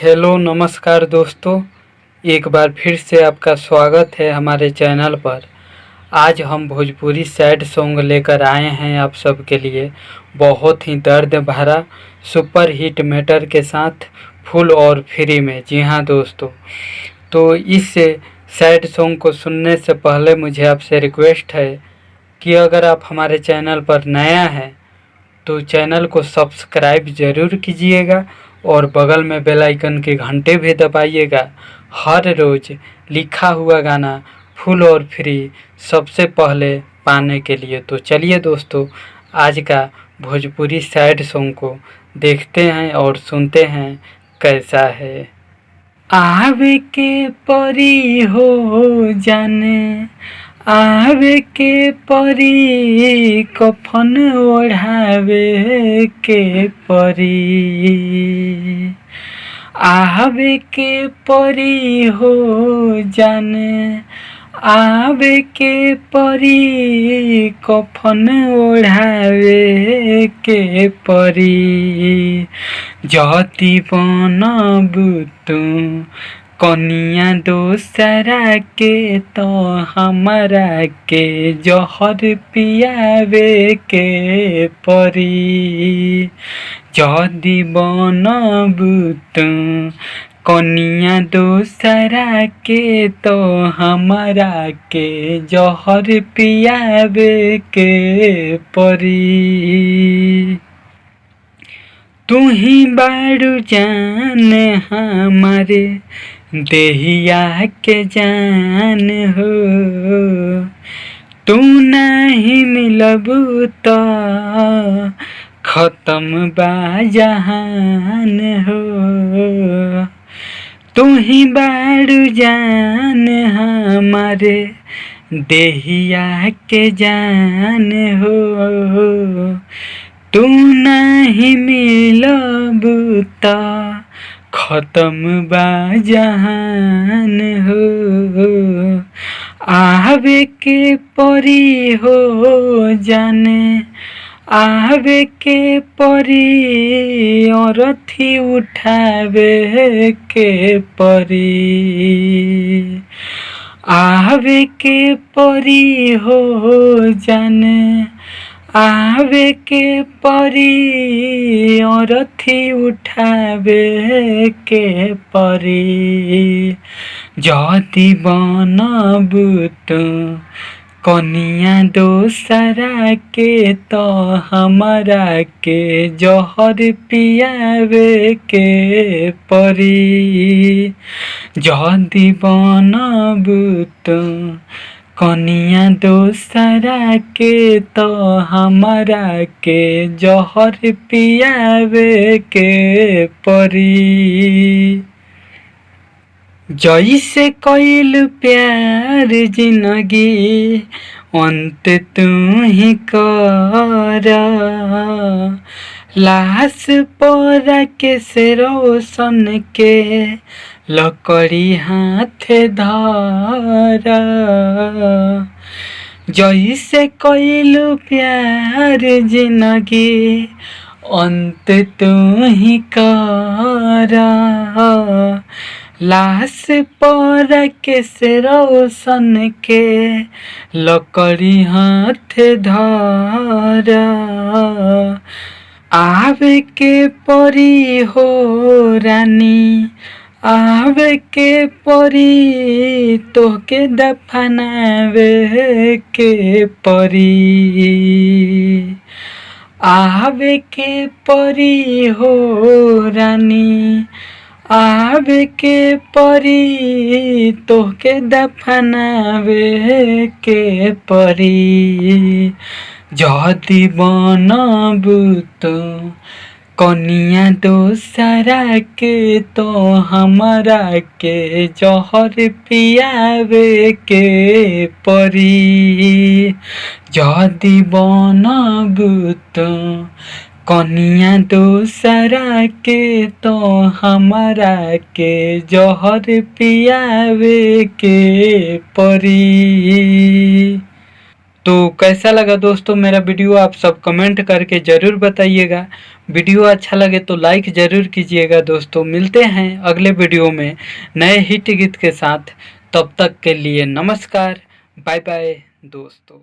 Hello नमस्कार दोस्तों। एक बार फिर से आपका स्वागत है हमारे चैनल पर। आज हम भोजपुरी सैड सॉन्ग लेकर आए हैं आप सबके लिए, बहुत ही दर्द भरा सुपर हिट मैटर के साथ, फुल और फ्री में। जी हाँ दोस्तों, तो इस सैड सॉन्ग को सुनने से पहले मुझे आपसे रिक्वेस्ट है कि अगर आप हमारे चैनल पर नया हैं तो चैनल को सब्सक्राइब ज़रूर कीजिएगा और बगल में बेल आइकन के घंटे भी दबाइएगा। हर रोज़ लिखा हुआ गाना फुल और फ्री सबसे पहले पाने के लिए। तो चलिए दोस्तों, आज का भोजपुरी सैड सॉन्ग को देखते हैं और सुनते हैं कैसा है। आवे के परी हो जाने, आवे के परी कफन ओढ़ावे के परी, आवे के परी हो जाने, आवे के परी कफन ओढ़ावे के परी। जति बनबू तू कनिया दोसरा के तो हमरा के जहर पियावे के परी। जदि बनबू तू कनिया दोसरा के तो हमरा के जहर पियावे के परी। तू ही बारू जान हमारे देहिया के जान हो, तू नहीं मिलबू तो खत्म बा जहान हो। तू ही बारू जान हमारे देहिया के जान हो, तू नहीं मिलबू तो खत्म बा जहान हो। आवे के परी हो जाने, आवे के परी अरथी उठावे के परी। आवे के परी हो जाने, आवे के परी अरथी उठावे के परी। जदि बनबू तू कनिया दोसरा के तो हमरा के जहर पियावे के परी। जदि बनबू तू कनिया दोसरा के तो हमरा के जहर पियावे के परी। जैसे कइल प्यार जिंदगी अंत तू ही कर, लाश पर के से रोशन के लकड़ी हाथ धर। जैसे कइल प्यार जिंदगी अंत तू ही कर, लाश पर के से रोशन के लकड़ी हाथ धर। आवे के परी हो रानी, आवे के परी तोहके दफनावे के परी। आवे के परी हो रानी, आवे के परी तोहके दफनावे के परी। जदि बनबू तू कनिया दोसरा के तो हमरा के जहर पियावे के परी। जदि बनबू तू कनिया दोसरा के तो हमरा के जहर पियावे के परी। तो कैसा लगा दोस्तों मेरा वीडियो, आप सब कमेंट करके ज़रूर बताइएगा। वीडियो अच्छा लगे तो लाइक ज़रूर कीजिएगा दोस्तों। मिलते हैं अगले वीडियो में नए हिट गीत के साथ। तब तक के लिए नमस्कार, बाय बाय दोस्तों।